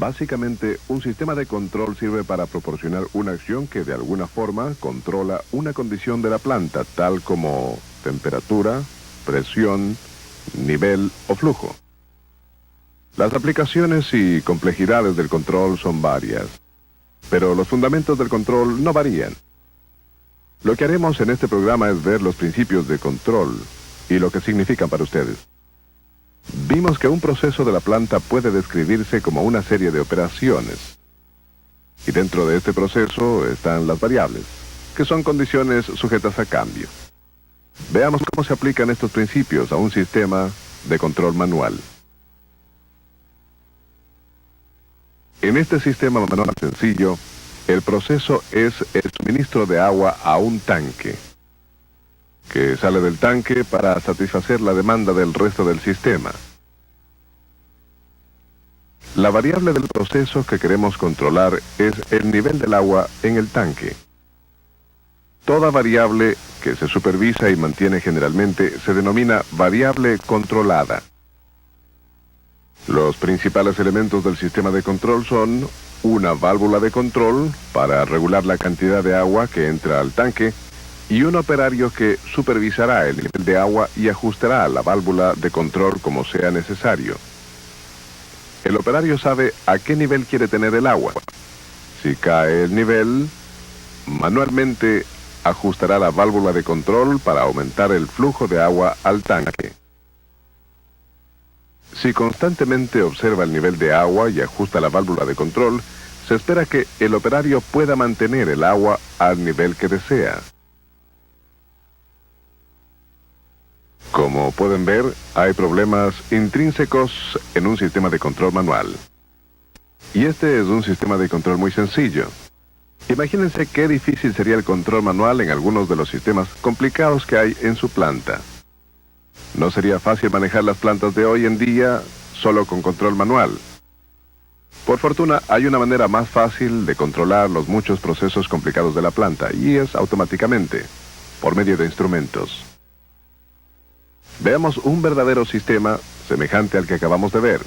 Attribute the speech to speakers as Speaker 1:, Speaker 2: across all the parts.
Speaker 1: Básicamente, un sistema de control sirve para proporcionar una acción que de alguna forma controla una condición de la planta, tal como temperatura, presión, nivel o flujo. Las aplicaciones y complejidades del control son varias, pero los fundamentos del control no varían. Lo que haremos en este programa es ver los principios de control y lo que significan para ustedes. Vimos que un proceso de la planta puede describirse como una serie de operaciones. Y dentro de este proceso están las variables, que son condiciones sujetas a cambio. Veamos cómo se aplican estos principios a un sistema de control manual. En este sistema manual sencillo, el proceso es el suministro de agua a un tanque, que sale del tanque para satisfacer la demanda del resto del sistema. La variable del proceso que queremos controlar es el nivel del agua en el tanque. Toda variable que se supervisa y mantiene generalmente se denomina variable controlada. Los principales elementos del sistema de control son una válvula de control para regular la cantidad de agua que entra al tanque y un operario que supervisará el nivel de agua y ajustará la válvula de control como sea necesario. El operario sabe a qué nivel quiere tener el agua. Si cae el nivel, manualmente ajustará la válvula de control para aumentar el flujo de agua al tanque. Si constantemente observa el nivel de agua y ajusta la válvula de control, se espera que el operario pueda mantener el agua al nivel que desea. Como pueden ver, hay problemas intrínsecos en un sistema de control manual. Y este es un sistema de control muy sencillo. Imagínense qué difícil sería el control manual en algunos de los sistemas complicados que hay en su planta. No sería fácil manejar las plantas de hoy en día solo con control manual. Por fortuna, hay una manera más fácil de controlar los muchos procesos complicados de la planta, y es automáticamente, por medio de instrumentos. Veamos un verdadero sistema semejante al que acabamos de ver,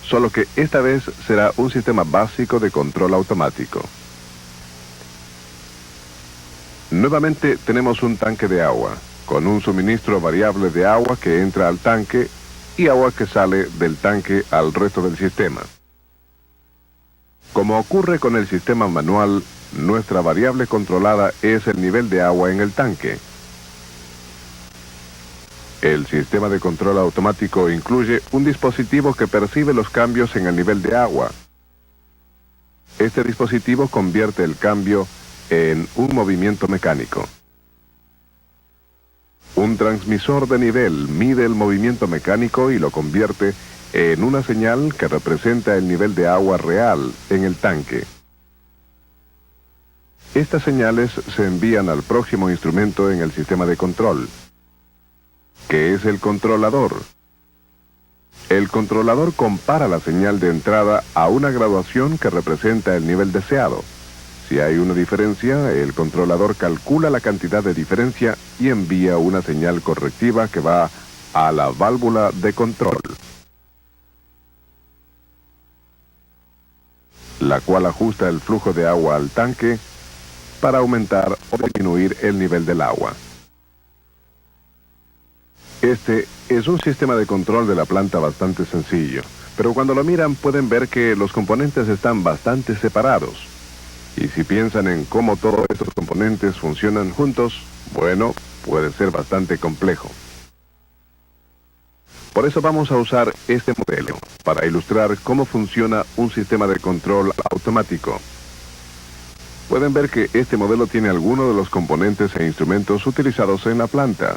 Speaker 1: solo que esta vez será un sistema básico de control automático. Nuevamente tenemos un tanque de agua, con un suministro variable de agua que entra al tanque y agua que sale del tanque al resto del sistema. Como ocurre con el sistema manual, nuestra variable controlada es el nivel de agua en el tanque. El sistema de control automático incluye un dispositivo que percibe los cambios en el nivel de agua. Este dispositivo convierte el cambio en un movimiento mecánico. Un transmisor de nivel mide el movimiento mecánico y lo convierte en una señal que representa el nivel de agua real en el tanque. Estas señales se envían al próximo instrumento en el sistema de control, que es el controlador. El controlador compara la señal de entrada a una graduación que representa el nivel deseado. Si hay una diferencia, el controlador calcula la cantidad de diferencia y envía una señal correctiva que va a la válvula de control, la cual ajusta el flujo de agua al tanque para aumentar o disminuir el nivel del agua. Este es un sistema de control de la planta bastante sencillo, pero cuando lo miran pueden ver que los componentes están bastante separados. Y si piensan en cómo todos estos componentes funcionan juntos, bueno, puede ser bastante complejo. Por eso vamos a usar este modelo, para ilustrar cómo funciona un sistema de control automático. Pueden ver que este modelo tiene algunos de los componentes e instrumentos utilizados en la planta.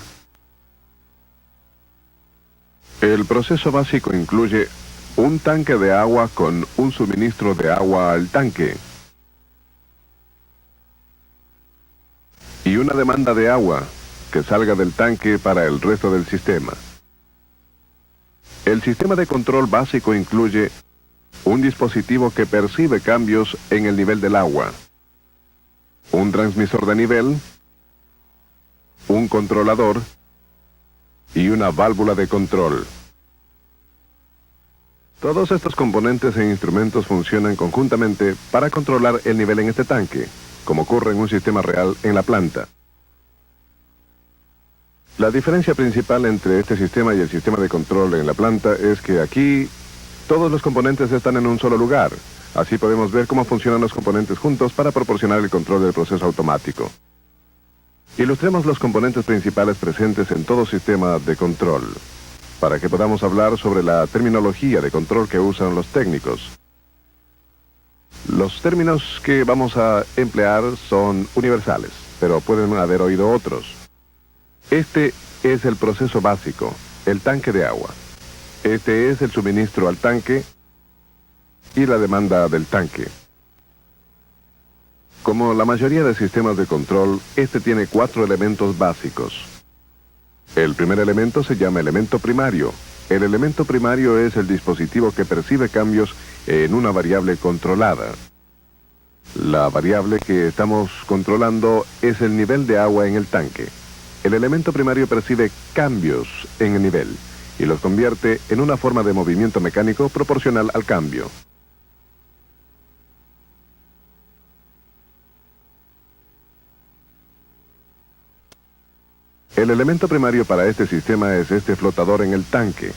Speaker 1: El proceso básico incluye un tanque de agua con un suministro de agua al tanque y una demanda de agua que salga del tanque para el resto del sistema. El sistema de control básico incluye un dispositivo que percibe cambios en el nivel del agua, un transmisor de nivel, un controlador y una válvula de control. Todos estos componentes e instrumentos funcionan conjuntamente para controlar el nivel en este tanque, como ocurre en un sistema real en la planta. La diferencia principal entre este sistema y el sistema de control en la planta es que aquí todos los componentes están en un solo lugar. Así podemos ver cómo funcionan los componentes juntos para proporcionar el control del proceso automático. Ilustremos los componentes principales presentes en todo sistema de control, para que podamos hablar sobre la terminología de control que usan los técnicos. Los términos que vamos a emplear son universales, pero pueden haber oído otros. Este es el proceso básico, el tanque de agua. Este es el suministro al tanque y la demanda del tanque. Como la mayoría de sistemas de control, este tiene 4 elementos básicos. El primer elemento se llama elemento primario. El elemento primario es el dispositivo que percibe cambios en una variable controlada. La variable que estamos controlando es el nivel de agua en el tanque. El elemento primario percibe cambios en el nivel y los convierte en una forma de movimiento mecánico proporcional al cambio. El elemento primario para este sistema es este flotador en el tanque,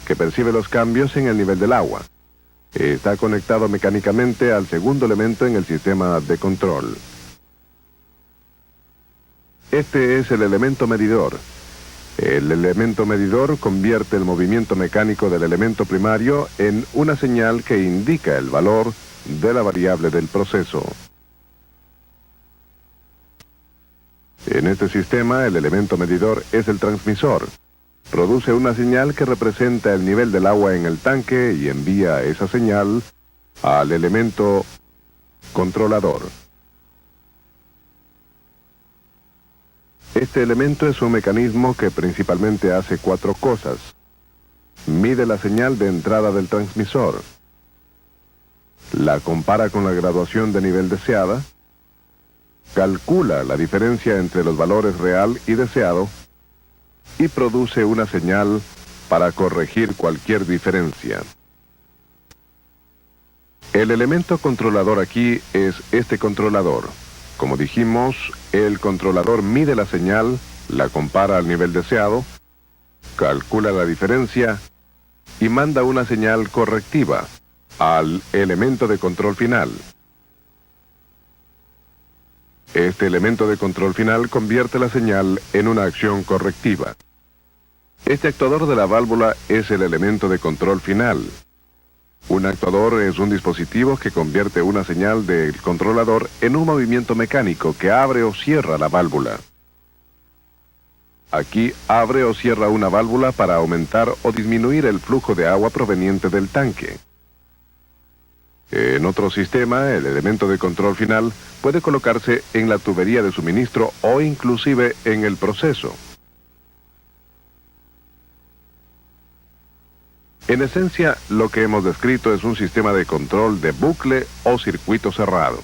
Speaker 1: que percibe los cambios en el nivel del agua. Está conectado mecánicamente al segundo elemento en el sistema de control. Este es el elemento medidor. El elemento medidor convierte el movimiento mecánico del elemento primario en una señal que indica el valor de la variable del proceso. En este sistema, el elemento medidor es el transmisor. Produce una señal que representa el nivel del agua en el tanque y envía esa señal al elemento controlador. Este elemento es un mecanismo que principalmente hace 4 cosas. Mide la señal de entrada del transmisor. La compara con la graduación de nivel deseada. Calcula la diferencia entre los valores real y deseado. Y produce una señal para corregir cualquier diferencia. El elemento controlador aquí es este controlador. Como dijimos, el controlador mide la señal, la compara al nivel deseado, calcula la diferencia y manda una señal correctiva al elemento de control final. Este elemento de control final convierte la señal en una acción correctiva. Este actuador de la válvula es el elemento de control final. Un actuador es un dispositivo que convierte una señal del controlador en un movimiento mecánico que abre o cierra la válvula. Aquí abre o cierra una válvula para aumentar o disminuir el flujo de agua proveniente del tanque. En otro sistema, el elemento de control final puede colocarse en la tubería de suministro o inclusive en el proceso. En esencia, lo que hemos descrito es un sistema de control de bucle o circuito cerrado.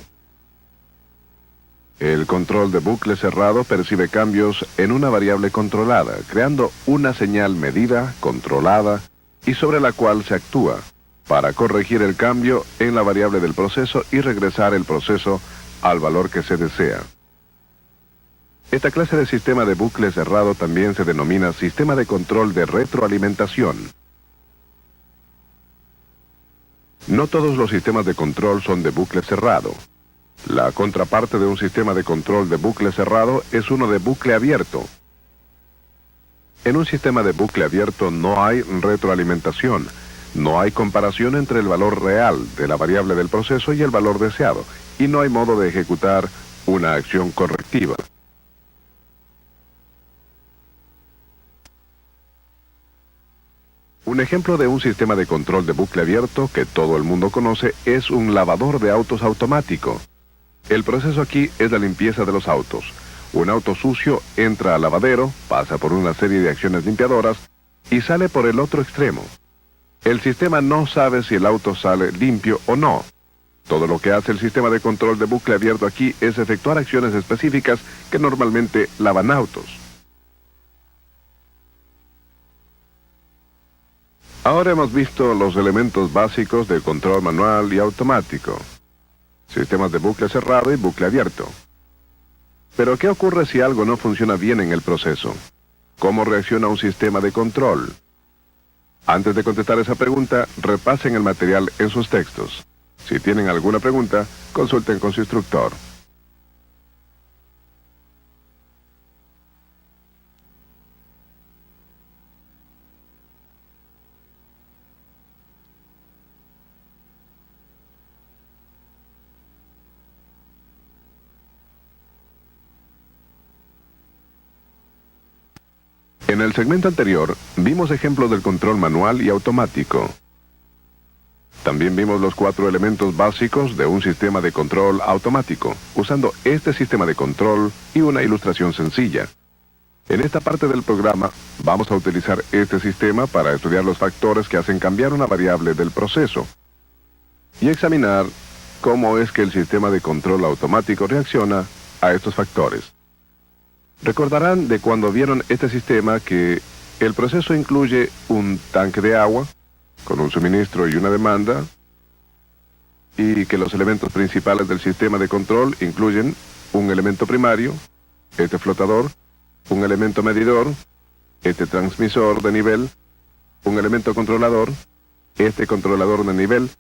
Speaker 1: El control de bucle cerrado percibe cambios en una variable controlada, creando una señal medida, controlada y sobre la cual se actúa para corregir el cambio en la variable del proceso y regresar el proceso al valor que se desea. Esta clase de sistema de bucle cerrado también se denomina sistema de control de retroalimentación. No todos los sistemas de control son de bucle cerrado. La contraparte de un sistema de control de bucle cerrado es uno de bucle abierto. En un sistema de bucle abierto no hay retroalimentación, no hay comparación entre el valor real de la variable del proceso y el valor deseado, y no hay modo de ejecutar una acción correctiva. Un ejemplo de un sistema de control de bucle abierto que todo el mundo conoce es un lavador de autos automático. El proceso aquí es la limpieza de los autos. Un auto sucio entra al lavadero, pasa por una serie de acciones limpiadoras y sale por el otro extremo. El sistema no sabe si el auto sale limpio o no. Todo lo que hace el sistema de control de bucle abierto aquí es efectuar acciones específicas que normalmente lavan autos. Ahora hemos visto los elementos básicos de control manual y automático. Sistemas de bucle cerrado y bucle abierto. Pero ¿qué ocurre si algo no funciona bien en el proceso? ¿Cómo reacciona un sistema de control? Antes de contestar esa pregunta, repasen el material en sus textos. Si tienen alguna pregunta, consulten con su instructor. En el segmento anterior, vimos ejemplos del control manual y automático. También vimos los 4 elementos básicos de un sistema de control automático, usando este sistema de control y una ilustración sencilla. En esta parte del programa, vamos a utilizar este sistema para estudiar los factores que hacen cambiar una variable del proceso y examinar cómo es que el sistema de control automático reacciona a estos factores. Recordarán de cuando vieron este sistema que el proceso incluye un tanque de agua, con un suministro y una demanda, y que los elementos principales del sistema de control incluyen un elemento primario, este flotador, un elemento medidor, este transmisor de nivel, un elemento controlador, este controlador de nivel,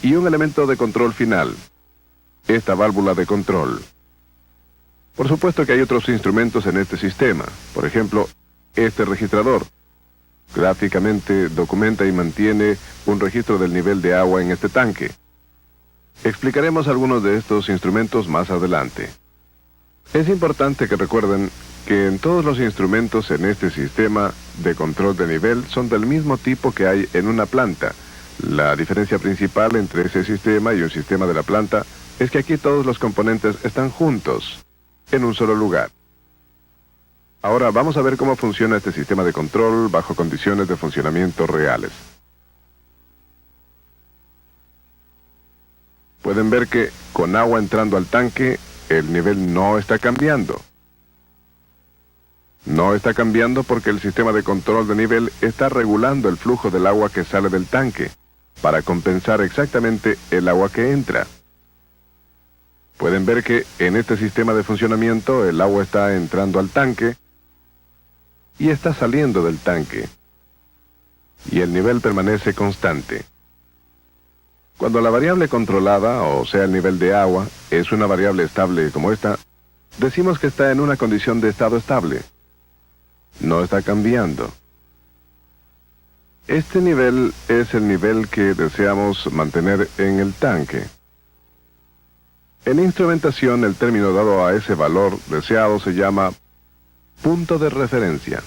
Speaker 1: y un elemento de control final, esta válvula de control. Por supuesto que hay otros instrumentos en este sistema. Por ejemplo, este registrador. Gráficamente documenta y mantiene un registro del nivel de agua en este tanque. Explicaremos algunos de estos instrumentos más adelante. Es importante que recuerden que en todos los instrumentos en este sistema de control de nivel son del mismo tipo que hay en una planta. La diferencia principal entre ese sistema y un sistema de la planta es que aquí todos los componentes están juntos, en un solo lugar. Ahora vamos a ver cómo funciona este sistema de control bajo condiciones de funcionamiento reales. Pueden ver que con agua entrando al tanque, el nivel no está cambiando. No está cambiando porque el sistema de control de nivel está regulando el flujo del agua que sale del tanque, para compensar exactamente el agua que entra. Pueden ver que en este sistema de funcionamiento el agua está entrando al tanque y está saliendo del tanque. Y el nivel permanece constante. Cuando la variable controlada, o sea el nivel de agua, es una variable estable como esta, decimos que está en una condición de estado estable. No está cambiando. Este nivel es el nivel que deseamos mantener en el tanque. En instrumentación, el término dado a ese valor deseado se llama punto de referencia.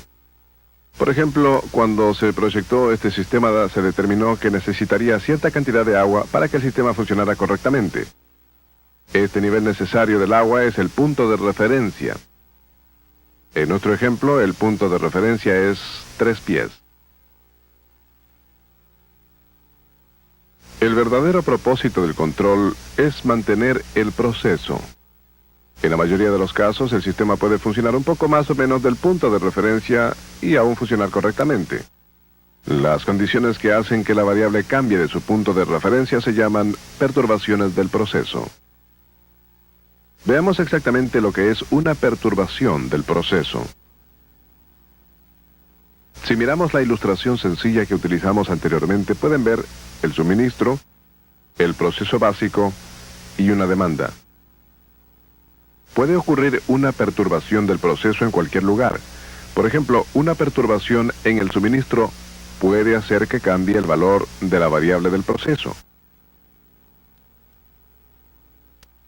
Speaker 1: Por ejemplo, cuando se proyectó este sistema, se determinó que necesitaría cierta cantidad de agua para que el sistema funcionara correctamente. Este nivel necesario del agua es el punto de referencia. En nuestro ejemplo, el punto de referencia es 3 pies. El verdadero propósito del control es mantener el proceso. En la mayoría de los casos, el sistema puede funcionar un poco más o menos del punto de referencia y aún funcionar correctamente. Las condiciones que hacen que la variable cambie de su punto de referencia se llaman perturbaciones del proceso. Veamos exactamente lo que es una perturbación del proceso. Si miramos la ilustración sencilla que utilizamos anteriormente, pueden ver el suministro, el proceso básico y una demanda. Puede ocurrir una perturbación del proceso en cualquier lugar. Por ejemplo, una perturbación en el suministro puede hacer que cambie el valor de la variable del proceso.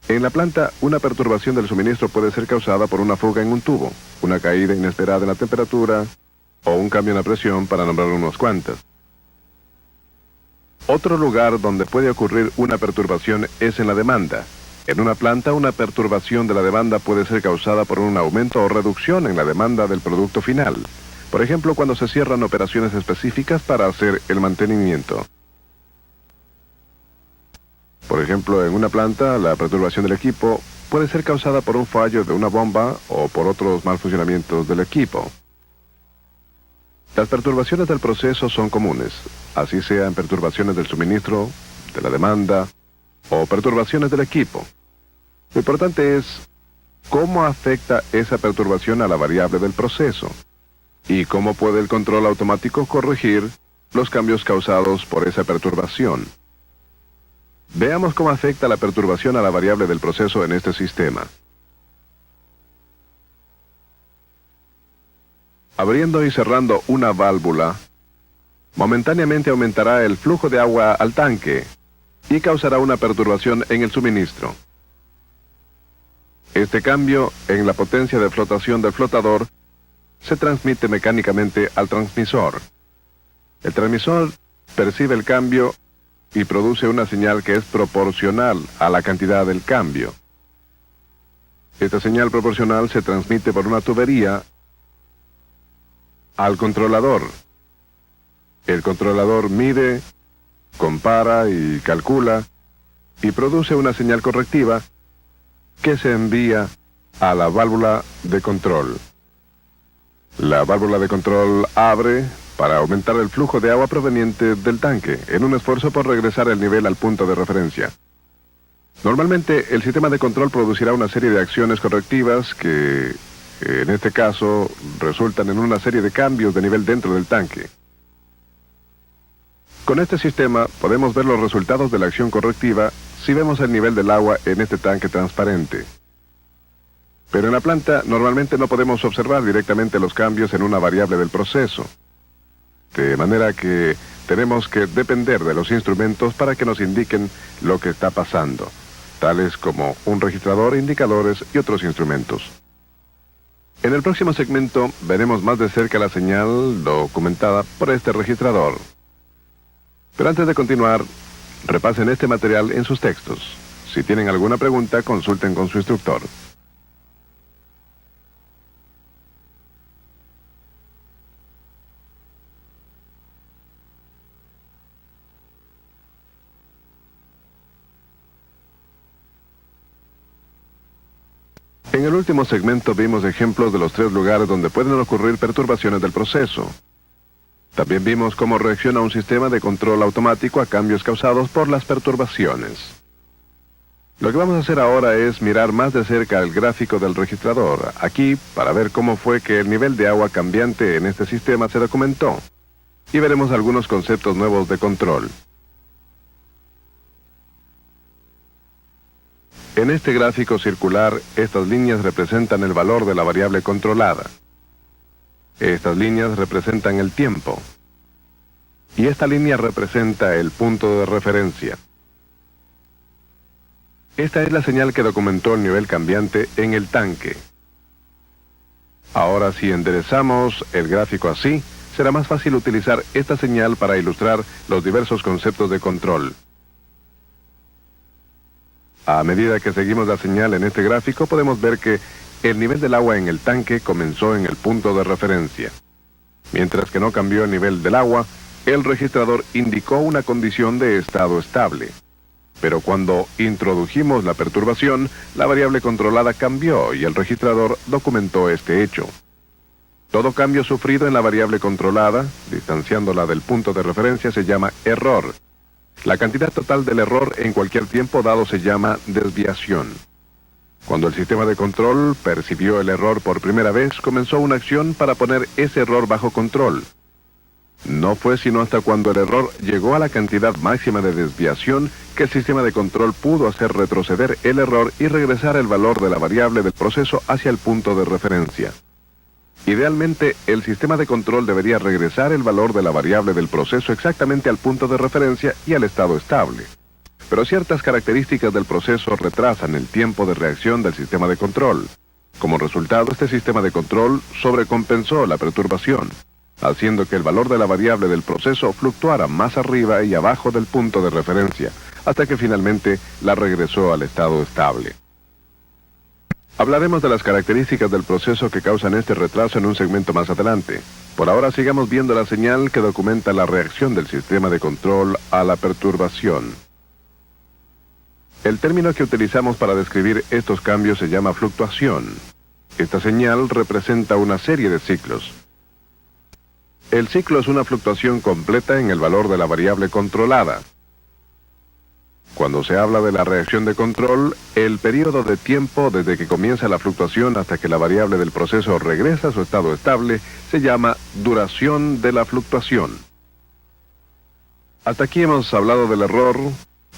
Speaker 1: En la planta, una perturbación del suministro puede ser causada por una fuga en un tubo, una caída inesperada en la temperatura o un cambio en la presión, para nombrar unos cuantos. Otro lugar donde puede ocurrir una perturbación es en la demanda. En una planta, una perturbación de la demanda puede ser causada por un aumento o reducción en la demanda del producto final. Por ejemplo, cuando se cierran operaciones específicas para hacer el mantenimiento. Por ejemplo, en una planta, la perturbación del equipo puede ser causada por un fallo de una bomba o por otros mal funcionamientos del equipo. Las perturbaciones del proceso son comunes. así sean perturbaciones del suministro, de la demanda o perturbaciones del equipo. Lo importante es cómo afecta esa perturbación a la variable del proceso y cómo puede el control automático corregir los cambios causados por esa perturbación. Veamos cómo afecta la perturbación a la variable del proceso en este sistema. Abriendo y cerrando una válvula, momentáneamente aumentará el flujo de agua al tanque y causará una perturbación en el suministro. Este cambio en la potencia de flotación del flotador se transmite mecánicamente al transmisor. El transmisor percibe el cambio y produce una señal que es proporcional a la cantidad del cambio. Esta señal proporcional se transmite por una tubería al controlador. El controlador mide, compara y calcula y produce una señal correctiva que se envía a la válvula de control. La válvula de control abre para aumentar el flujo de agua proveniente del tanque, en un esfuerzo por regresar el nivel al punto de referencia. Normalmente, el sistema de control producirá una serie de acciones correctivas que, en este caso, resultan en una serie de cambios de nivel dentro del tanque. Con este sistema, podemos ver los resultados de la acción correctiva si vemos el nivel del agua en este tanque transparente. Pero en la planta, normalmente no podemos observar directamente los cambios en una variable del proceso. De manera que tenemos que depender de los instrumentos para que nos indiquen lo que está pasando, tales como un registrador, indicadores y otros instrumentos. En el próximo segmento veremos más de cerca la señal documentada por este registrador. Pero antes de continuar, repasen este material en sus textos. Si tienen alguna pregunta, consulten con su instructor. En el último segmento vimos ejemplos de los 3 lugares donde pueden ocurrir perturbaciones del proceso. También vimos cómo reacciona un sistema de control automático a cambios causados por las perturbaciones. Lo que vamos a hacer ahora es mirar más de cerca el gráfico del registrador, aquí para ver cómo fue que el nivel de agua cambiante en este sistema se documentó. Y veremos algunos conceptos nuevos de control. En este gráfico circular, estas líneas representan el valor de la variable controlada. Estas líneas representan el tiempo. Y esta línea representa el punto de referencia. Esta es la señal que documentó el nivel cambiante en el tanque. Ahora, si enderezamos el gráfico así, será más fácil utilizar esta señal para ilustrar los diversos conceptos de control. A medida que seguimos la señal en este gráfico, podemos ver que el nivel del agua en el tanque comenzó en el punto de referencia. Mientras que no cambió el nivel del agua, el registrador indicó una condición de estado estable. Pero cuando introdujimos la perturbación, la variable controlada cambió y el registrador documentó este hecho. Todo cambio sufrido en la variable controlada, distanciándola del punto de referencia, se llama error. La cantidad total del error en cualquier tiempo dado se llama desviación. Cuando el sistema de control percibió el error por primera vez, comenzó una acción para poner ese error bajo control. No fue sino hasta cuando el error llegó a la cantidad máxima de desviación que el sistema de control pudo hacer retroceder el error y regresar el valor de la variable del proceso hacia el punto de referencia. Idealmente, el sistema de control debería regresar el valor de la variable del proceso exactamente al punto de referencia y al estado estable. Pero ciertas características del proceso retrasan el tiempo de reacción del sistema de control. Como resultado, este sistema de control sobrecompensó la perturbación, haciendo que el valor de la variable del proceso fluctuara más arriba y abajo del punto de referencia, hasta que finalmente la regresó al estado estable. Hablaremos de las características del proceso que causan este retraso en un segmento más adelante. Por ahora sigamos viendo la señal que documenta la reacción del sistema de control a la perturbación. El término que utilizamos para describir estos cambios se llama fluctuación. Esta señal representa una serie de ciclos. El ciclo es una fluctuación completa en el valor de la variable controlada. Cuando se habla de la reacción de control, el periodo de tiempo desde que comienza la fluctuación hasta que la variable del proceso regresa a su estado estable se llama duración de la fluctuación. Hasta aquí hemos hablado del error,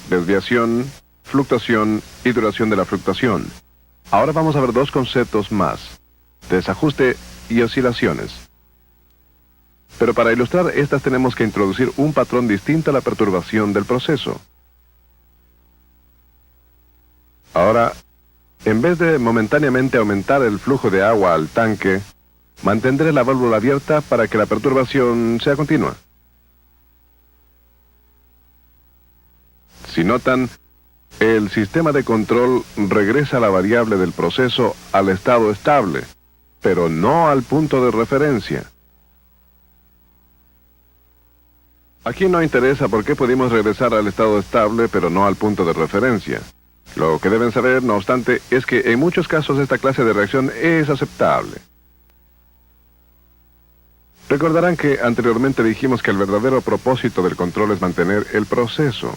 Speaker 1: desviación, fluctuación y duración de la fluctuación. Ahora vamos a ver dos conceptos más: desajuste y oscilaciones. Pero para ilustrar estas tenemos que introducir un patrón distinto a la perturbación del proceso. Ahora, en vez de momentáneamente aumentar el flujo de agua al tanque, mantendré la válvula abierta para que la perturbación sea continua. Si notan, el sistema de control regresa la variable del proceso al estado estable, pero no al punto de referencia. Aquí no interesa por qué pudimos regresar al estado estable, pero no al punto de referencia. Lo que deben saber, no obstante, es que en muchos casos esta clase de reacción es aceptable. Recordarán que anteriormente dijimos que el verdadero propósito del control es mantener el proceso.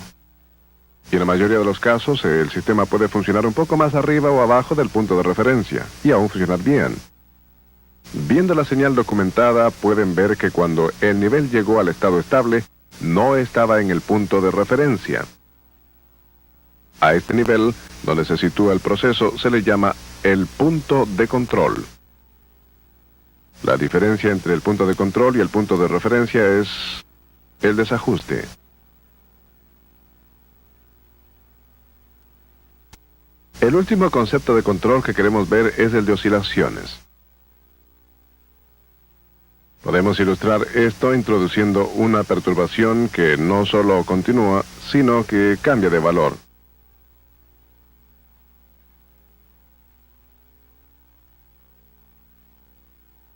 Speaker 1: Y en la mayoría de los casos, el sistema puede funcionar un poco más arriba o abajo del punto de referencia, y aún funcionar bien. Viendo la señal documentada, pueden ver que cuando el nivel llegó al estado estable, no estaba en el punto de referencia. A este nivel, donde se sitúa el proceso, se le llama el punto de control. La diferencia entre el punto de control y el punto de referencia es el desajuste. El último concepto de control que queremos ver es el de oscilaciones. Podemos ilustrar esto introduciendo una perturbación que no solo continúa, sino que cambia de valor.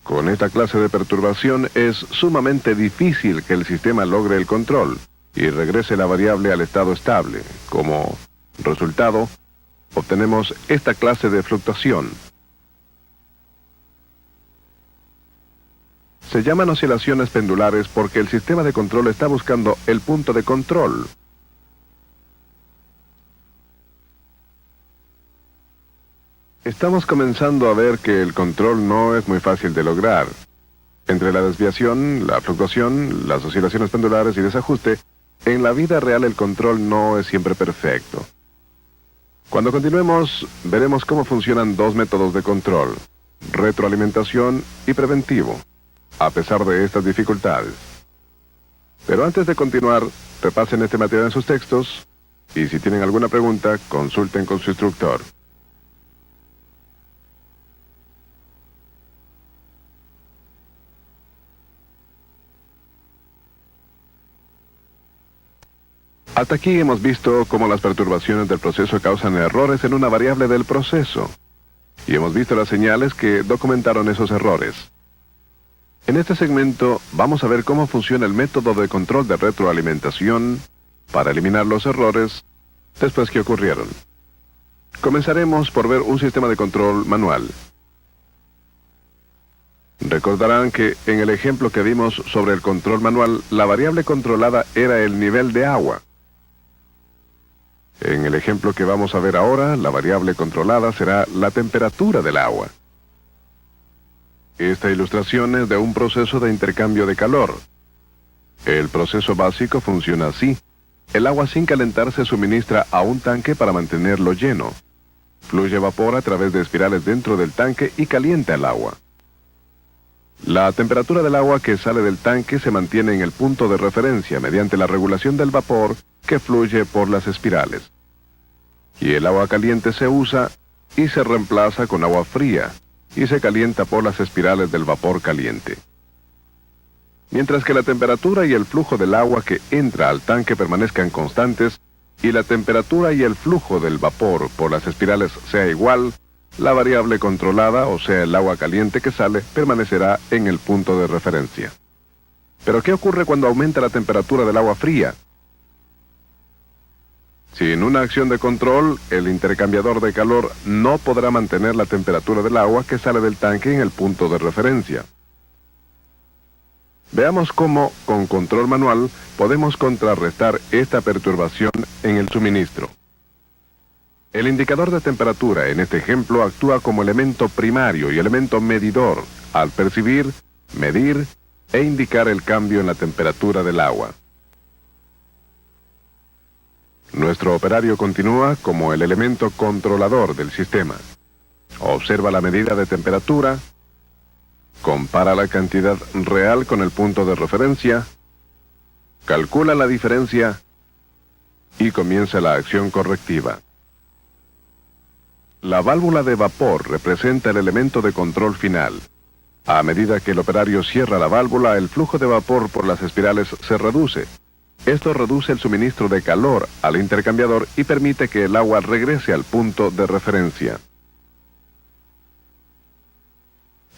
Speaker 1: Con esta clase de perturbación es sumamente difícil que el sistema logre el control y regrese la variable al estado estable. Como resultado, obtenemos esta clase de fluctuación. Se llaman oscilaciones pendulares porque el sistema de control está buscando el punto de control. Estamos comenzando a ver que el control no es muy fácil de lograr. Entre la desviación, la fluctuación, las oscilaciones pendulares y desajuste, en la vida real el control no es siempre perfecto. Cuando continuemos, veremos cómo funcionan dos métodos de control: retroalimentación y preventivo, a pesar de estas dificultades. Pero antes de continuar, repasen este material en sus textos y si tienen alguna pregunta, consulten con su instructor. Hasta aquí hemos visto cómo las perturbaciones del proceso causan errores en una variable del proceso. Y hemos visto las señales que documentaron esos errores. En este segmento vamos a ver cómo funciona el método de control de retroalimentación para eliminar los errores después que ocurrieron. Comenzaremos por ver un sistema de control manual. Recordarán que en el ejemplo que vimos sobre el control manual, la variable controlada era el nivel de agua. En el ejemplo que vamos a ver ahora, la variable controlada será la temperatura del agua. Esta ilustración es de un proceso de intercambio de calor. El proceso básico funciona así. El agua sin calentar se suministra a un tanque para mantenerlo lleno. Fluye vapor a través de espirales dentro del tanque y calienta el agua. La temperatura del agua que sale del tanque se mantiene en el punto de referencia mediante la regulación del vapor que fluye por las espirales. Y el agua caliente se usa y se reemplaza con agua fría y se calienta por las espirales del vapor caliente. Mientras que la temperatura y el flujo del agua que entra al tanque permanezcan constantes y la temperatura y el flujo del vapor por las espirales sea igual, la variable controlada, o sea el agua caliente que sale, permanecerá en el punto de referencia. Pero ¿qué ocurre cuando aumenta la temperatura del agua fría? Si en una acción de control, el intercambiador de calor no podrá mantener la temperatura del agua que sale del tanque en el punto de referencia. Veamos cómo, con control manual, podemos contrarrestar esta perturbación en el suministro. El indicador de temperatura en este ejemplo actúa como elemento primario y elemento medidor al percibir, medir e indicar el cambio en la temperatura del agua. Nuestro operario continúa como el elemento controlador del sistema. Observa la medida de temperatura, compara la cantidad real con el punto de referencia, calcula la diferencia y comienza la acción correctiva. La válvula de vapor representa el elemento de control final. A medida que el operario cierra la válvula, el flujo de vapor por las espirales se reduce. Esto reduce el suministro de calor al intercambiador y permite que el agua regrese al punto de referencia.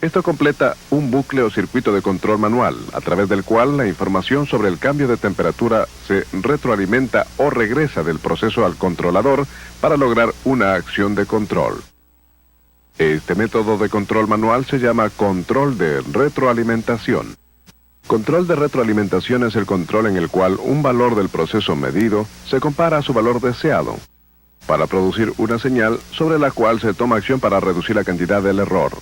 Speaker 1: Esto completa un bucle o circuito de control manual, a través del cual la información sobre el cambio de temperatura se retroalimenta o regresa del proceso al controlador para lograr una acción de control. Este método de control manual se llama control de retroalimentación. Control de retroalimentación es el control en el cual un valor del proceso medido se compara a su valor deseado, para producir una señal sobre la cual se toma acción para reducir la cantidad del error.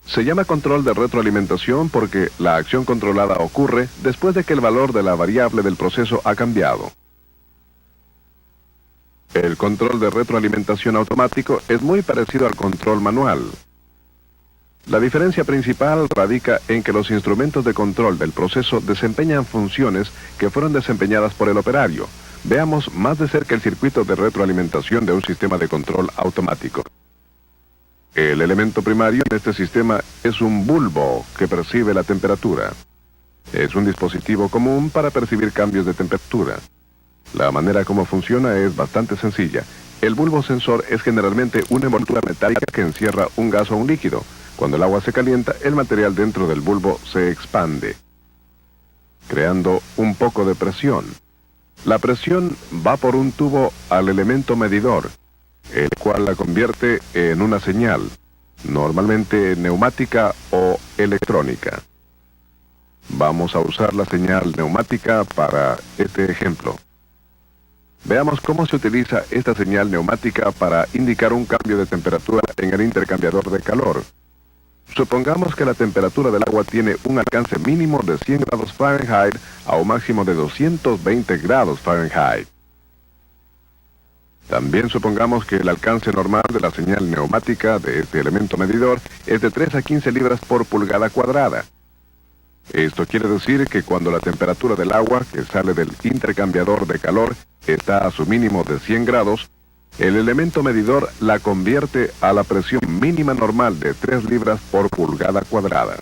Speaker 1: Se llama control de retroalimentación porque la acción controlada ocurre después de que el valor de la variable del proceso ha cambiado. El control de retroalimentación automático es muy parecido al control manual. La diferencia principal radica en que los instrumentos de control del proceso desempeñan funciones que fueron desempeñadas por el operario. Veamos más de cerca el circuito de retroalimentación de un sistema de control automático. El elemento primario en este sistema es un bulbo que percibe la temperatura. Es un dispositivo común para percibir cambios de temperatura. La manera como funciona es bastante sencilla. El bulbo sensor es generalmente una envoltura metálica que encierra un gas o un líquido. Cuando el agua se calienta, el material dentro del bulbo se expande, creando un poco de presión. La presión va por un tubo al elemento medidor, el cual la convierte en una señal, normalmente neumática o electrónica. Vamos a usar la señal neumática para este ejemplo. Veamos cómo se utiliza esta señal neumática para indicar un cambio de temperatura en el intercambiador de calor. Supongamos que la temperatura del agua tiene un alcance mínimo de 100 grados Fahrenheit a un máximo de 220 grados Fahrenheit. También supongamos que el alcance normal de la señal neumática de este elemento medidor es de 3 a 15 libras por pulgada cuadrada. Esto quiere decir que cuando la temperatura del agua que sale del intercambiador de calor está a su mínimo de 100 grados, el elemento medidor la convierte a la presión mínima normal de 3 libras por pulgada cuadrada.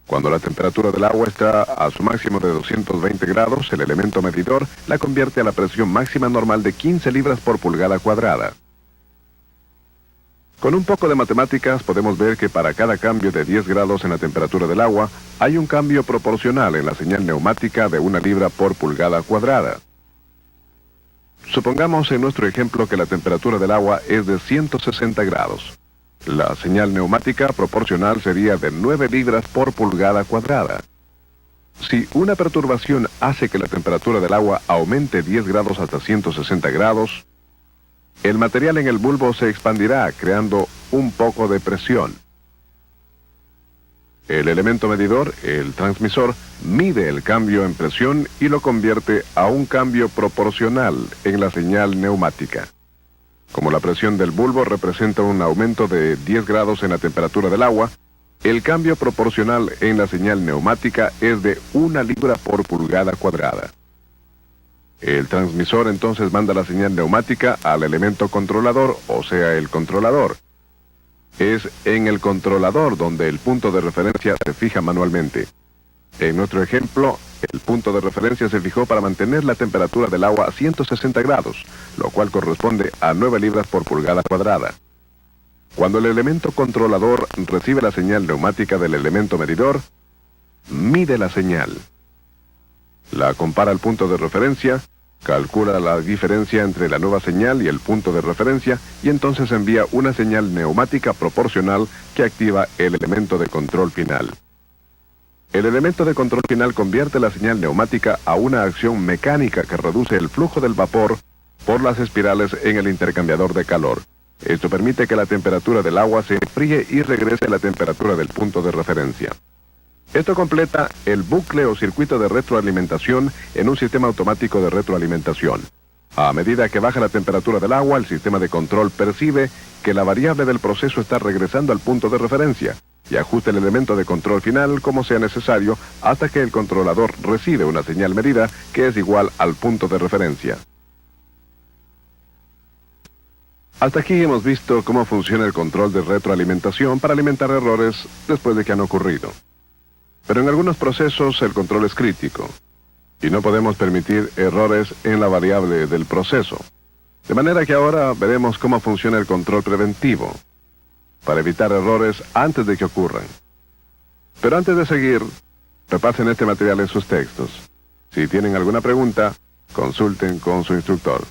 Speaker 1: Cuando la temperatura del agua está a su máximo de 220 grados, el elemento medidor la convierte a la presión máxima normal de 15 libras por pulgada cuadrada. Con un poco de matemáticas podemos ver que para cada cambio de 10 grados en la temperatura del agua, hay un cambio proporcional en la señal neumática de 1 libra por pulgada cuadrada. Supongamos en nuestro ejemplo que la temperatura del agua es de 160 grados. La señal neumática proporcional sería de 9 libras por pulgada cuadrada. Si una perturbación hace que la temperatura del agua aumente 10 grados hasta 160 grados, el material en el bulbo se expandirá, creando un poco de presión. El elemento medidor, el transmisor, mide el cambio en presión y lo convierte a un cambio proporcional en la señal neumática. Como la presión del bulbo representa un aumento de 10 grados en la temperatura del agua, el cambio proporcional en la señal neumática es de 1 libra por pulgada cuadrada. El transmisor entonces manda la señal neumática al elemento controlador, o sea, el controlador. Es en el controlador donde el punto de referencia se fija manualmente. En nuestro ejemplo, el punto de referencia se fijó para mantener la temperatura del agua a 160 grados, lo cual corresponde a 9 libras por pulgada cuadrada. Cuando el elemento controlador recibe la señal neumática del elemento medidor, mide la señal. La compara al punto de referencia, calcula la diferencia entre la nueva señal y el punto de referencia y entonces envía una señal neumática proporcional que activa el elemento de control final. El elemento de control final convierte la señal neumática a una acción mecánica que reduce el flujo del vapor por las espirales en el intercambiador de calor. Esto permite que la temperatura del agua se enfríe y regrese a la temperatura del punto de referencia. Esto completa el bucle o circuito de retroalimentación en un sistema automático de retroalimentación. A medida que baja la temperatura del agua, el sistema de control percibe que la variable del proceso está regresando al punto de referencia y ajusta el elemento de control final como sea necesario hasta que el controlador recibe una señal medida que es igual al punto de referencia. Hasta aquí hemos visto cómo funciona el control de retroalimentación para alimentar errores después de que han ocurrido. Pero en algunos procesos el control es crítico y no podemos permitir errores en la variable del proceso. De manera que ahora veremos cómo funciona el control preventivo para evitar errores antes de que ocurran. Pero antes de seguir, repasen este material en sus textos. Si tienen alguna pregunta, consulten con su instructor.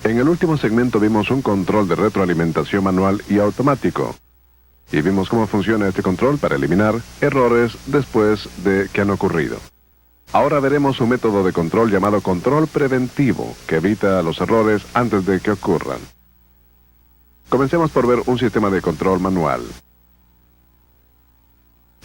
Speaker 1: En el último segmento vimos un control de retroalimentación manual y automático. Y vimos cómo funciona este control para eliminar errores después de que han ocurrido. Ahora veremos un método de control llamado control preventivo, que evita los errores antes de que ocurran. Comencemos por ver un sistema de control manual.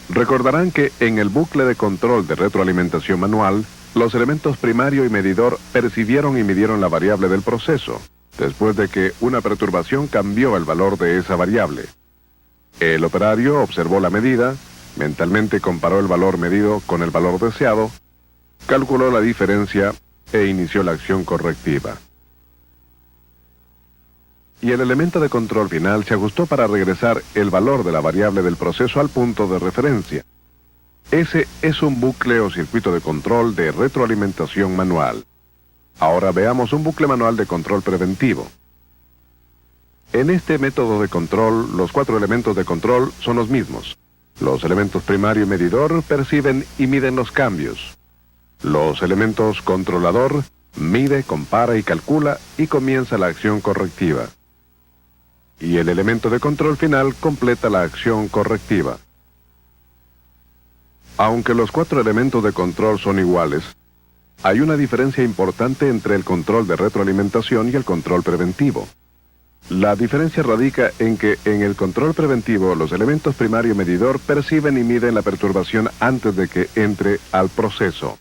Speaker 1: Recordarán que en el bucle de control de retroalimentación manual, los elementos primario y medidor percibieron y midieron la variable del proceso, después de que una perturbación cambió el valor de esa variable. El operario observó la medida, mentalmente comparó el valor medido con el valor deseado, calculó la diferencia e inició la acción correctiva. Y el elemento de control final se ajustó para regresar el valor de la variable del proceso al punto de referencia. Ese es un bucle o circuito de control de retroalimentación manual. Ahora veamos un bucle manual de control preventivo. En este método de control, los 4 elementos de control son los mismos. Los elementos primario y medidor perciben y miden los cambios. Los elementos controlador mide, compara y calcula y comienza la acción correctiva. Y el elemento de control final completa la acción correctiva. Aunque los 4 elementos de control son iguales, hay una diferencia importante entre el control de retroalimentación y el control preventivo. La diferencia radica en que en el control preventivo los elementos primario y medidor perciben y miden la perturbación antes de que entre al proceso.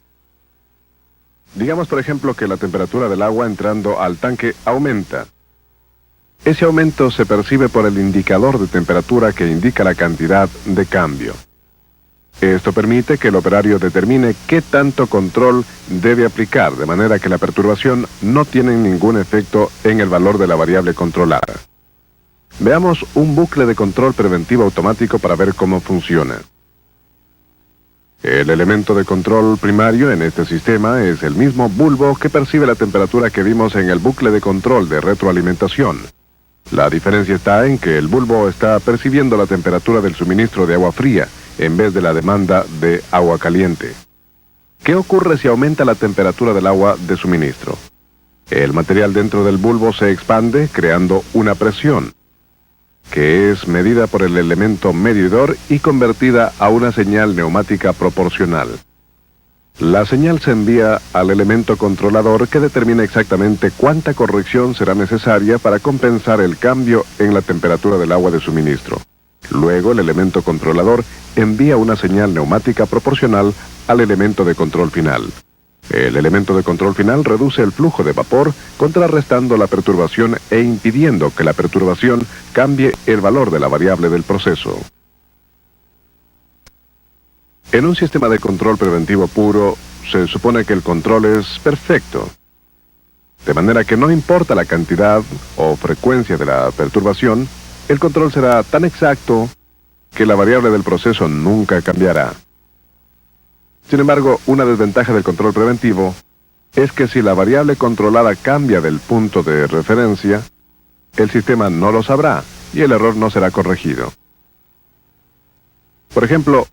Speaker 1: Digamos por ejemplo que la temperatura del agua entrando al tanque aumenta. Ese aumento se percibe por el indicador de temperatura que indica la cantidad de cambio. Esto permite que el operario determine qué tanto control debe aplicar, de manera que la perturbación no tiene ningún efecto en el valor de la variable controlada. Veamos un bucle de control preventivo automático para ver cómo funciona. El elemento de control primario en este sistema es el mismo bulbo que percibe la temperatura que vimos en el bucle de control de retroalimentación. La diferencia está en que el bulbo está percibiendo la temperatura del suministro de agua fría, en vez de la demanda de agua caliente. ¿Qué ocurre si aumenta la temperatura del agua de suministro? El material dentro del bulbo se expande creando una presión, que es medida por el elemento medidor y convertida a una señal neumática proporcional. La señal se envía al elemento controlador que determina exactamente cuánta corrección será necesaria para compensar el cambio en la temperatura del agua de suministro. Luego el elemento controlador envía una señal neumática proporcional al elemento de control final. El elemento de control final reduce el flujo de vapor, contrarrestando la perturbación e impidiendo que la perturbación cambie el valor de la variable del proceso. En un sistema de control preventivo puro, se supone que el control es perfecto. De manera que no importa la cantidad o frecuencia de la perturbación, el control será tan exacto que la variable del proceso nunca cambiará. Sin embargo, una desventaja del control preventivo es que si la variable controlada cambia del punto de referencia, el sistema no lo sabrá y el error no será corregido. Por ejemplo,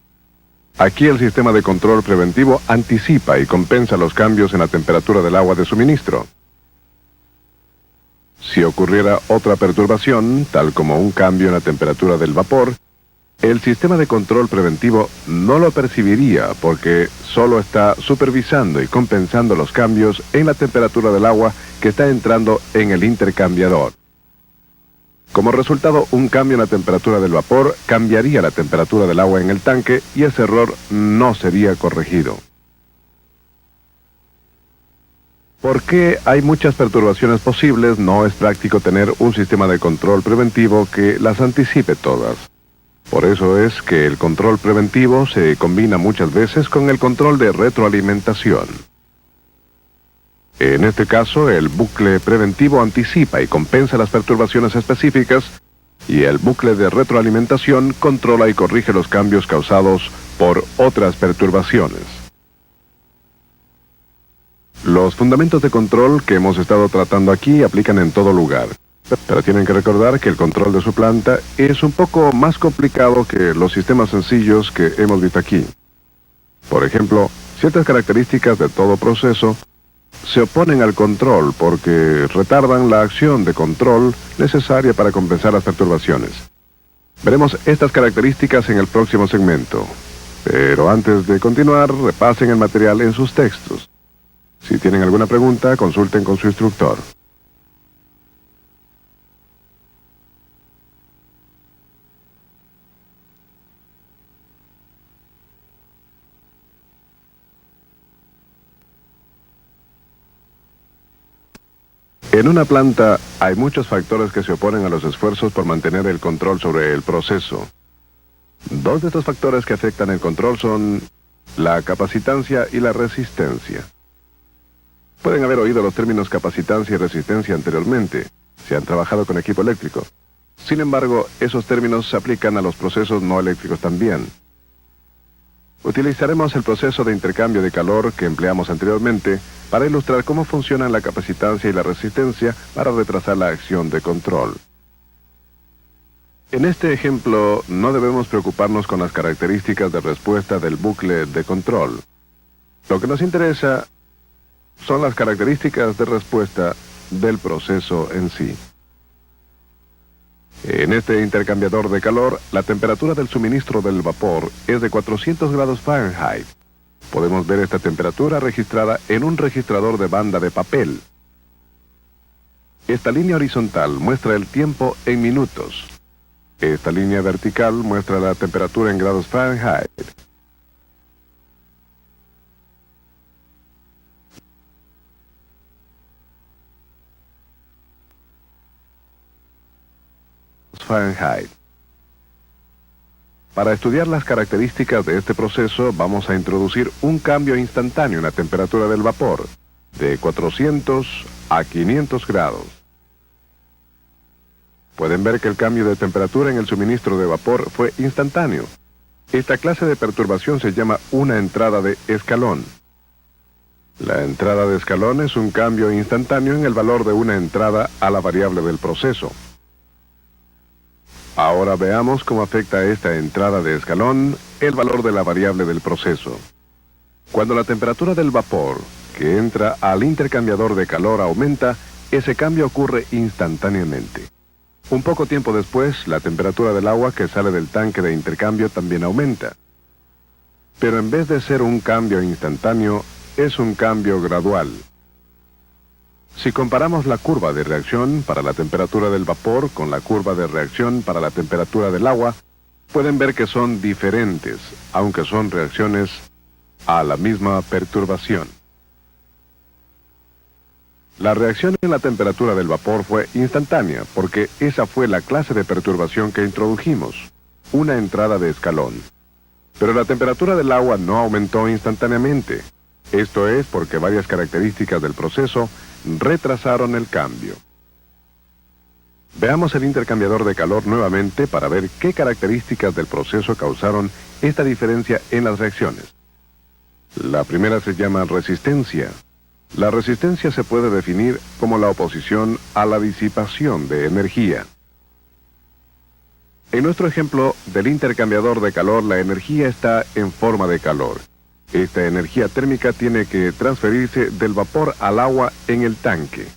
Speaker 1: Aquí el sistema de control preventivo anticipa y compensa los cambios en la temperatura del agua de suministro. Si ocurriera otra perturbación, tal como un cambio en la temperatura del vapor, el sistema de control preventivo no lo percibiría porque solo está supervisando y compensando los cambios en la temperatura del agua que está entrando en el intercambiador. Como resultado, un cambio en la temperatura del vapor cambiaría la temperatura del agua en el tanque y ese error no sería corregido. Porque hay muchas perturbaciones posibles, no es práctico tener un sistema de control preventivo que las anticipe todas. Por eso es que el control preventivo se combina muchas veces con el control de retroalimentación. En este caso, el bucle preventivo anticipa y compensa las perturbaciones específicas y el bucle de retroalimentación controla y corrige los cambios causados por otras perturbaciones. Los fundamentos de control que hemos estado tratando aquí aplican en todo lugar. Pero tienen que recordar que el control de su planta es un poco más complicado que los sistemas sencillos que hemos visto aquí. Por ejemplo, ciertas características de todo proceso se oponen al control porque retardan la acción de control necesaria para compensar las perturbaciones. Veremos estas características en el próximo segmento. Pero antes de continuar, repasen el material en sus textos. Si tienen alguna pregunta, consulten con su instructor. En una planta hay muchos factores que se oponen a los esfuerzos por mantener el control sobre el proceso. Dos de estos factores que afectan el control son la capacitancia y la resistencia. Pueden haber oído los términos capacitancia y resistencia anteriormente, si han trabajado con equipo eléctrico. Sin embargo, esos términos se aplican a los procesos no eléctricos también. Utilizaremos el proceso de intercambio de calor que empleamos anteriormente para ilustrar cómo funcionan la capacitancia y la resistencia para retrasar la acción de control. En este ejemplo, no debemos preocuparnos con las características de respuesta del bucle de control. Lo que nos interesa son las características de respuesta del proceso en sí. En este intercambiador de calor, la temperatura del suministro del vapor es de 400 grados Fahrenheit. Podemos ver esta temperatura registrada en un registrador de banda de papel. Esta línea horizontal muestra el tiempo en minutos. Esta línea vertical muestra la temperatura en grados Fahrenheit. Fahrenheit. Para estudiar las características de este proceso, vamos a introducir un cambio instantáneo en la temperatura del vapor, de 400 a 500 grados. Pueden ver que el cambio de temperatura en el suministro de vapor fue instantáneo. Esta clase de perturbación se llama una entrada de escalón. La entrada de escalón es un cambio instantáneo en el valor de una entrada a la variable del proceso. Ahora veamos cómo afecta esta entrada de escalón el valor de la variable del proceso. Cuando la temperatura del vapor que entra al intercambiador de calor aumenta, ese cambio ocurre instantáneamente. Un poco tiempo después, la temperatura del agua que sale del tanque de intercambio también aumenta. Pero en vez de ser un cambio instantáneo, es un cambio gradual. Si comparamos la curva de reacción para la temperatura del vapor con la curva de reacción para la temperatura del agua, pueden ver que son diferentes, aunque son reacciones a la misma perturbación. La reacción en la temperatura del vapor fue instantánea, porque esa fue la clase de perturbación que introdujimos, una entrada de escalón. Pero la temperatura del agua no aumentó instantáneamente. Esto es porque varias características del proceso retrasaron el cambio. Veamos el intercambiador de calor nuevamente para ver qué características del proceso causaron esta diferencia en las reacciones. La primera se llama resistencia. La resistencia se puede definir como la oposición a la disipación de energía. En nuestro ejemplo del intercambiador de calor, la energía está en forma de calor. Esta energía térmica tiene que transferirse del vapor al agua en el tanque.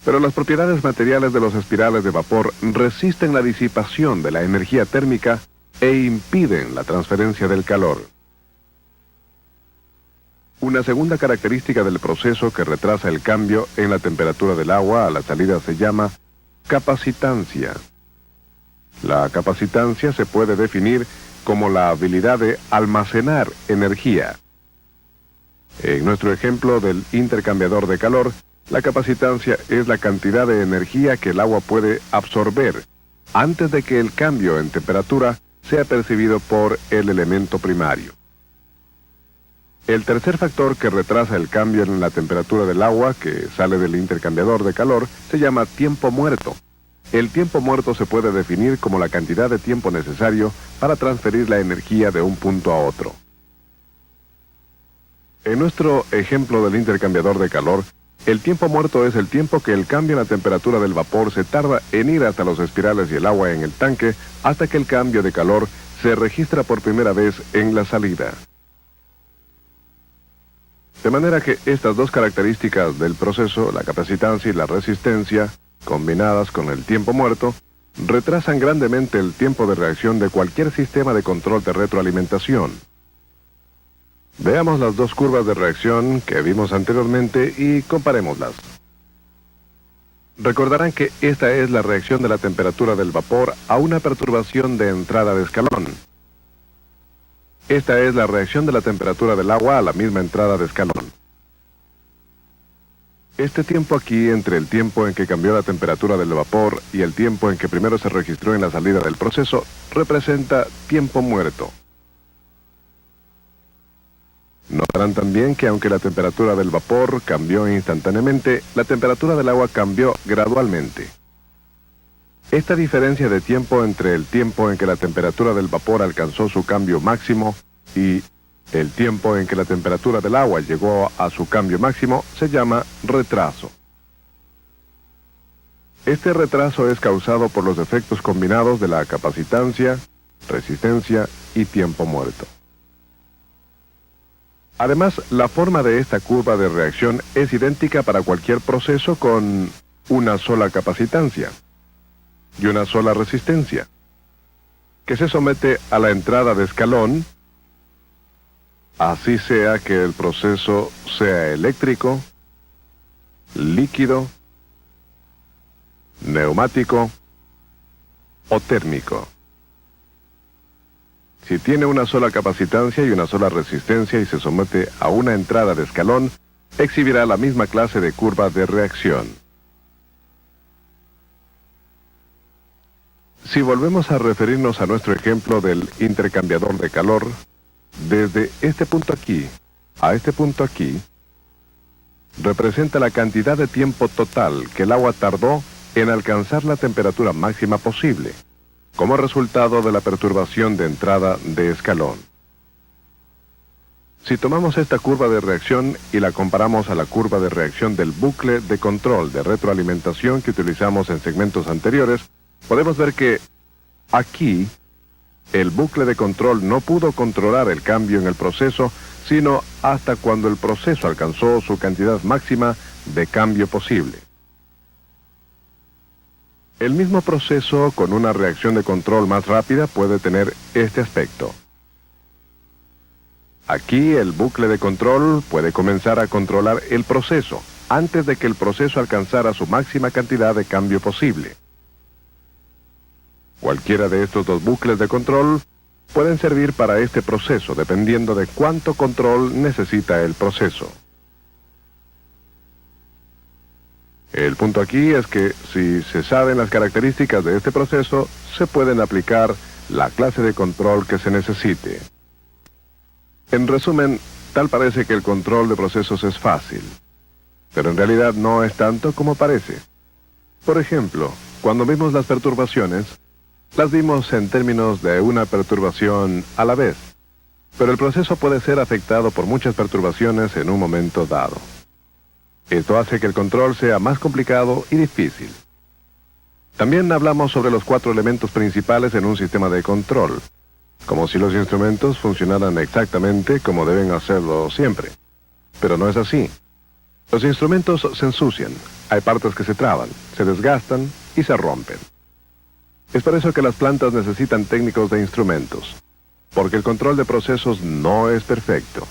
Speaker 1: Pero las propiedades materiales de los espirales de vapor resisten la disipación de la energía térmica e impiden la transferencia del calor. Una segunda característica del proceso que retrasa el cambio en la temperatura del agua a la salida se llama capacitancia. La capacitancia se puede definir como la habilidad de almacenar energía. En nuestro ejemplo del intercambiador de calor, la capacitancia es la cantidad de energía que el agua puede absorber antes de que el cambio en temperatura sea percibido por el elemento primario. El tercer factor que retrasa el cambio en la temperatura del agua que sale del intercambiador de calor se llama tiempo muerto. El tiempo muerto se puede definir como la cantidad de tiempo necesario para transferir la energía de un punto a otro. En nuestro ejemplo del intercambiador de calor, el tiempo muerto es el tiempo que el cambio en la temperatura del vapor se tarda en ir hasta los espirales y el agua en el tanque hasta que el cambio de calor se registra por primera vez en la salida. De manera que estas dos características del proceso, la capacitancia y la resistencia, combinadas con el tiempo muerto, retrasan grandemente el tiempo de reacción de cualquier sistema de control de retroalimentación. Veamos las dos curvas de reacción que vimos anteriormente y comparémoslas. Recordarán que esta es la reacción de la temperatura del vapor a una perturbación de entrada de escalón. Esta es la reacción de la temperatura del agua a la misma entrada de escalón. Este tiempo aquí, entre el tiempo en que cambió la temperatura del vapor y el tiempo en que primero se registró en la salida del proceso, representa tiempo muerto. Notarán también que aunque la temperatura del vapor cambió instantáneamente, la temperatura del agua cambió gradualmente. Esta diferencia de tiempo entre el tiempo en que la temperatura del vapor alcanzó su cambio máximo y el tiempo en que la temperatura del agua llegó a su cambio máximo se llama retraso. Este retraso es causado por los efectos combinados de la capacitancia, resistencia y tiempo muerto. Además, la forma de esta curva de reacción es idéntica para cualquier proceso con una sola capacitancia y una sola resistencia, que se somete a la entrada de escalón, así sea que el proceso sea eléctrico, líquido, neumático o térmico. Si tiene una sola capacitancia y una sola resistencia y se somete a una entrada de escalón, exhibirá la misma clase de curva de reacción. Si volvemos a referirnos a nuestro ejemplo del intercambiador de calor, desde este punto aquí a este punto aquí, representa la cantidad de tiempo total que el agua tardó en alcanzar la temperatura máxima posible, como resultado de la perturbación de entrada de escalón. Si tomamos esta curva de reacción y la comparamos a la curva de reacción del bucle de control de retroalimentación que utilizamos en segmentos anteriores, podemos ver que aquí el bucle de control no pudo controlar el cambio en el proceso, sino hasta cuando el proceso alcanzó su cantidad máxima de cambio posible. El mismo proceso con una reacción de control más rápida puede tener este aspecto. Aquí el bucle de control puede comenzar a controlar el proceso antes de que el proceso alcanzara su máxima cantidad de cambio posible. Cualquiera de estos dos bucles de control pueden servir para este proceso dependiendo de cuánto control necesita el proceso. El punto aquí es que si se saben las características de este proceso, se pueden aplicar la clase de control que se necesite. En resumen, tal parece que el control de procesos es fácil, pero en realidad no es tanto como parece. Por ejemplo, cuando vimos las perturbaciones, las vimos en términos de una perturbación a la vez, pero el proceso puede ser afectado por muchas perturbaciones en un momento dado. Esto hace que el control sea más complicado y difícil. También hablamos sobre los 4 elementos principales en un sistema de control, como si los instrumentos funcionaran exactamente como deben hacerlo siempre. Pero no es así. Los instrumentos se ensucian, hay partes que se traban, se desgastan y se rompen. Es por eso que las plantas necesitan técnicos de instrumentos, porque el control de procesos no es perfecto.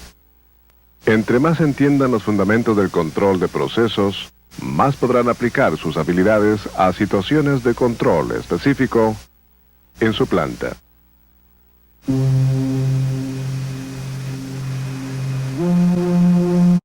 Speaker 1: Entre más entiendan los fundamentos del control de procesos, más podrán aplicar sus habilidades a situaciones de control específico en su planta.